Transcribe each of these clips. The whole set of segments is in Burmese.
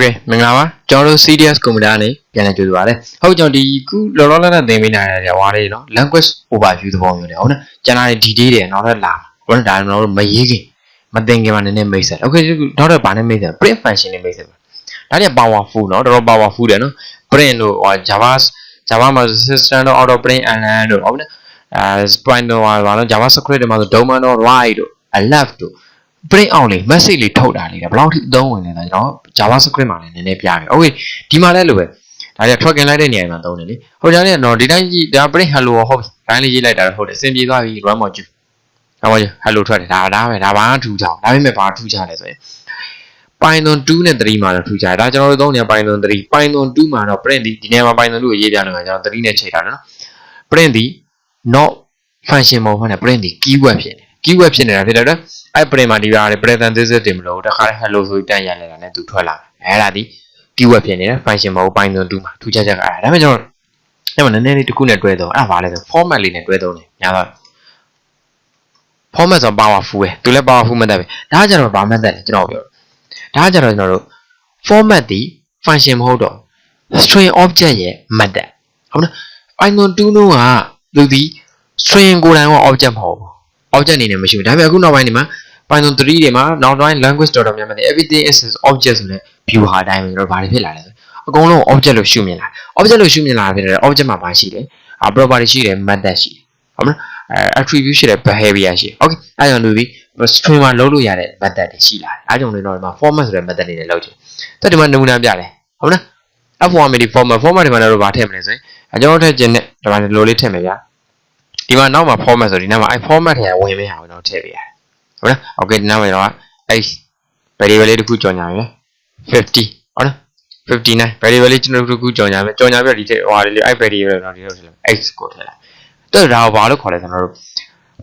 Okay မင်္ဂလာပါကျွန်တော်တို့ CDS ကွန်ပျူတာနဲ့ပြန်လည်ကြိုဆိုပါရစေဟုတ်ကျွန်တော်ဒီခုလောလောလတ်လတ်သင်ပေးနိုင်တဲ့ဟွာလေးနော် language overview သဘောမျိုးတယ်ဟုတ်နော်ကျွန်တော်ဒီ detail တွေနောက်ထပ်လာဟုတ်နော်ဒါကျွန်တော်တို့မရေးခင်မသင်ခင်မှာနည်းနည်းမိတ်ဆက် Okay နောက်တော့ဗာနဲ့မိတ်ဆက် print function နဲ့မိတ်ဆက်ပါဒါတွေက powerful နော်တော်တော် powerful တယ်နော် print တို့ဟို Java မှာ system တို့ auto print and တို့ဟုတ်နော်Python တို့ဘာလို့ JavaScript တွေမှာဆို domain တို့ right တို့ left တို့print out လေး message လေးထုတ်တာလေးဘယ်လောက်ထိအသုံးဝင်လဲဆိုတော့ JavaScript မှာလည်းနည်းနည်းပြပြ။ Okay ဒီမှာလည်းလိုပဲဒါတွေက tracking လိုက်တဲ့နေရာမှာသုံးတယ်လေ။ဟိုကြားလေးကတော့ဒီတိုင်းကြီးဒါ print hello ဟုတ်ပြီ။တိုင်းလေးရေးလိုက်တာတော့ဟုတ်တယ်။အဆင်ပြေသွားပြီ run module ။ဟော hello ထွက်တယ်ဒါပဲဒါဘာမှထူးခြား။ဒါပေမဲ့ဘာထူးခြားလဲဆိုရင် Python 2နဲ့3မှာတော့ထူးခြားတယ်။ဒါကျွန်တော်တို့သုံးနေတာ Python 3 Python 2မှာတော့ print ဒီနေရာမှာ Python 2ကိုရေးပြလို့ကျွန်တော်3နဲ့ချိန်ထားတယ်နော်။ print ဒီ not function မဟုတ်ဘဲနဲ့ print ဒီ keyword ဖြစ်နေတယ်။ keyword ဖြစ်နေတာဖြစ်တဲ့အတွက်အဲ့ print မှာဒီပါလေ parenthesis တွေမလို့တခါလေ hello ဆိုပြီးတန်းရလာတာနဲ့သူထွက်လာတယ်အဲ့ဒါဒီ keyword ဖြစ်နေတယ် function မဟုတ် Python 2မှာထူးခြားချက်ကအဲ့ဒါပေမဲ့ကျွန်တော်အဲ့မှာနည်းနည်းလေးတစ်ခုနဲ့တွဲသုံးအဲ့ဒါဘာလဲဆို format လေးနဲ့တွဲသုံးတယ်ညာတော့ format ဆို powerful ပဲသူလည်း powerful မှတ်တယ်ပဲဒါကကျတော့ဘာမှတ်တယ်လဲကျွန်တော်ပြောဒါကကျတော့ကျွန်တော်တို့ format ဒီ function မဟုတ်တော့ string object ရဲ့ method ဟုတ်နော် Python 2တို့ကသူဒီ string ကိုယ်တိုင်က object မဟုတ်ဘူး object အနေနဲ့မရှိဘူးဒါပေမဲ့အခုနောက်ပိုင်းဒီမှာ Python 3တွေမှာနောက်ပိုင်း language တော်တော်များများ everything is object ဆိုတဲ့ view ဟာအတိုင်းပဲကျွန်တော်ဘာတွေဖြစ်လာလဲဆိုအကုန်လုံး object လို့ရှုမြင်လာ object လို့ရှုမြင်လာဖြစ်တယ် object မှာဘာရှိလဲ property ရှိတယ် method ရှိတယ်ဟုတ်မလားattribute ရှိတယ် behavior ရှိတယ် okay အဲ့ကြောင့်လူဒီ string မှာလုပ်လို့ရတဲ့ method တွေရှိလာတယ်အဲ့ကြောင့်လည်းတော့ဒီမှာ format ဆိုတဲ့ method တွေနဲ့လုပ်ချင်တက်ဒီမှာနမူနာပြတယ်ဟုတ်မလား f1 ဒီ format ဒီမှာတော့ဘာထည့်မလဲဆိုရင်ကျွန်တော်ထည့်ခြင်းနဲ့ဒီမှာလိုလေးထည့်မယ်ဗျာဒီမှာနောက်မှာ format ဆိုဒီနောက်မှာအဲ့ format ထဲကဝင်ပေးအောင်ကျွန်တော်ထည့်ပေးရတယ်ဟုတ်လား okay ဒီနောက်မှာတော့ h variable လေးတစ်ခုကြော်ညာရယ်50ဟုတ်လား59 variable လေးကျွန်တော်တို့တစ်ခုကြော်ညာမယ်ကြော်ညာပြီးဒီဟိုဟာလေးအဲ့ variable တော့ဒီလိုထည့်လိုက် h ကိုထည့်လိုက်တော့ဒါကိုဘာလို့ခေါ်လဲကျွန်တော်တို့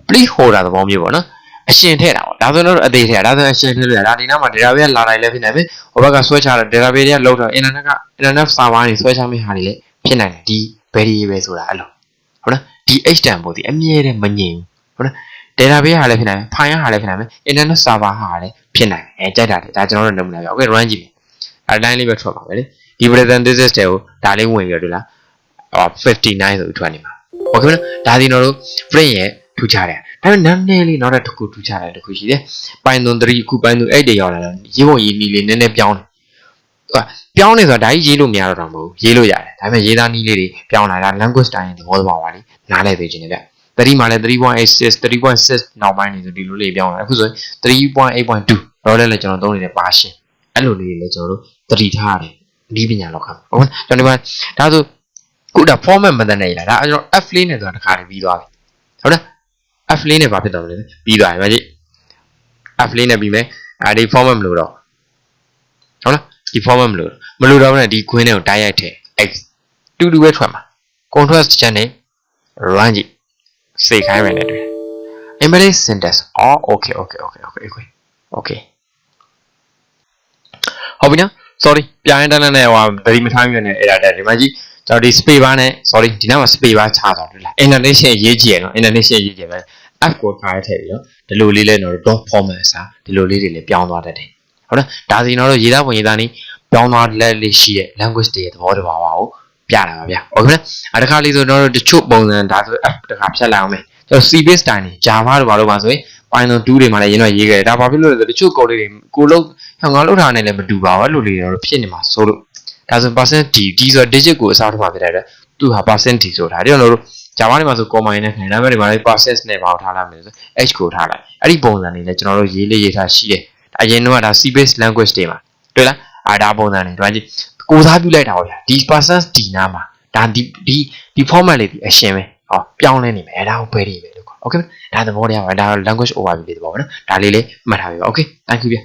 placeholder သဘောမျိုးပေါ့နော်အရှင်ထည့်တာပေါ့ဒါဆိုတော့အသေးထည့်တာဒါဆိုအရှင်ထည့်လို့ရဒါဒီနောက်မှာ database လာတိုင်းလည်းဖြစ်နိုင်ပြီဟိုဘက်ကဆွဲချတဲ့ database တွေကလောက်တော့ internet server တွေဆွဲချမယ့်ဟာတွေလည်းဖြစ်နိုင်တယ်ဒီ variable ဆိုတာအဲ့လိုဟုတ်လားဒီ h တန်ပို့ဒီအမြဲတမ်းမငြိမ်ဘူးဟုတ်လား database ဟာလည်းဖြစ်နိုင်တယ် file ဟာလည်းဖြစ်နိုင်မယ် internet server ဟာလည်းဖြစ်နိုင်တယ်ကြိုက်တာလေဒါကျွန်တော်တို့နမူနာပြ okay run ကြည့်မယ်အဲ့တိုင်းလေးပဲထွက်ပါပဲလေဒီ parenthesis တွေကိုဒါလေးဝင်ပြီးတော့ဒီလား59ဆိုပြီးထွက်နေမှာ okay ဒါဒီကျွန်တော်တို့ print ရဲ့ထူးခြားတယ်ဒါပေမဲ့နာမည်လေးနောက်တစ်ခုထူးခြားတယ်တစ်ခုရှိတယ် Python 3အခု Python 8တွေရောက်လာတော့ရေးပုံရေးနည်းလေးနည်းနည်းပြောင်းတယ်ပြောင်းနေဆိုတာဒါကြီးရေးလို့မရတော့တော့မဟုတ်ရေးလို့ရတယ်ဒါပေမဲ့ရေးသားနည်းလေးတွေပြောင်းလာတာ language style တွေသဘောပေါက်ပါလိနားလည်သိခြင်းနဲ့ဗျ3မှာလည်း 3.86 3.6 နောက်ပိုင်းနေဆိုဒီလိုလေးပြောင်းလာအခုဆိုရင် 3.8.2 တော့လည်းကျွန်တော်သုံးနေတဲ့ version အဲ့လိုလေးတွေလည်းကျွန်တော်တို့သတိထားရတယ်ဒီပညာလောက်ခါဟုတ်ကျွန်တော်ဒီမှာဒါဆိုခုဒါ format မတတ်နေလားဒါကျွန်တော် f လေးနဲ့ဆိုတာတစ်ခါတည်းပြီးသွားပြီဟုတ်လား f လေးနဲ့ဘာဖြစ်တော့လဲပြီးသွားပြီမကြည့် f လေးနဲ့ပြီးမယ်ဒီ format မလို့တော့ဟုတ်လားဒီ format မလို့တော့နဲ့ဒီ queen တွေကိုတိုက်ရိုက်ထည့် x တူတူပဲထွက်မှာ control ချက်နဲ့ run ကြည့်စိတ်ခိုင်းမယ်နဲ့တွေ့ embedded syntax okay ဟုတ်ပြီနော် sorry ပြိုင်တန်းနဲ့ဟိုဗရီမထားမြနဲ့အဲ့ဒါတက်ဒီမှာကြည့်ကျွန်တော်ဒီ space bar နဲ့ sorry ဒီနောက်မှာ space bar ချသွားတယ်လား indentation ရေးကြည့်ရနော် indentation ရေးကြည့်ပဲ f ကိုထားထည့်ပြီးတော့ဒီလိုလေးလဲတော့ dot format စာဒီလိုလေးတွေလည်းပြောင်းသွားတတ်တယ်ဟုတ်လားဒါစီကျွန်တော်တို့ရေးသားပုံရေးသားနည်းပြောင်းသွားလက်လေးရှိတဲ့ language တွေရဲ့သဘောတဘာဝကိုပြတာပါဗျာဟုတ်ကဲ့အဲ့တခါလေးဆိုကျွန်တော်တို့တချို့ပုံစံဒါဆို f တခါဖြတ်လိုက်အောင်မယ်ကျွန်တော် C base style နေ Java တို့ဘာလို့ပါဆိုရင် Python 2တွေမှာလည်းရင်းတော့ရေးခဲ့တယ်ဒါဘာဖြစ်လို့လဲဆိုတချို့ code လေးတွေကိုလုံးငါလောက်ထားနေလည်းမတူပါဘူးအဲ့လိုလေးတွေတော့ဖြစ်နေမှာဆိုလို့ဒါဆို %d ဆို digit ကိုအစားထိုးမှာဖြစ်တဲ့အတွက်သူဟာ %d ဆိုတာဒါကျွန်တော်တို့ Java တွေမှာဆို comma နဲ့ခိုင်းဒါပေမဲ့ဒီမှာလည်း process နဲ့ဘာကိုထားလိုက်မလဲဆို h ကိုထားလိုက်အဲ့ဒီပုံစံလေးလည်းကျွန်တော်တို့ရေးထားရှိတယ်အရင်တော့ဒါ C base language တွေမှာတွေ့လားဒါပုံစံတွေတွားကြည့်ကိုစားပြုလိုက်တာပေါ့ဗျာဒီ %d နားမှာဒါဒီ format လေးဒီအရှင်ပဲဟောပြောင်းလဲနေမယ်အဲ့ဒါကိုပဲနေမယ်လို့ခေါ် okay ဒါသဘောတရားပါဒါ language overview လေးသဘောပဲနော်ဒါလေးလေးမှတ်ထားပြီပါ okay thank you ဗျ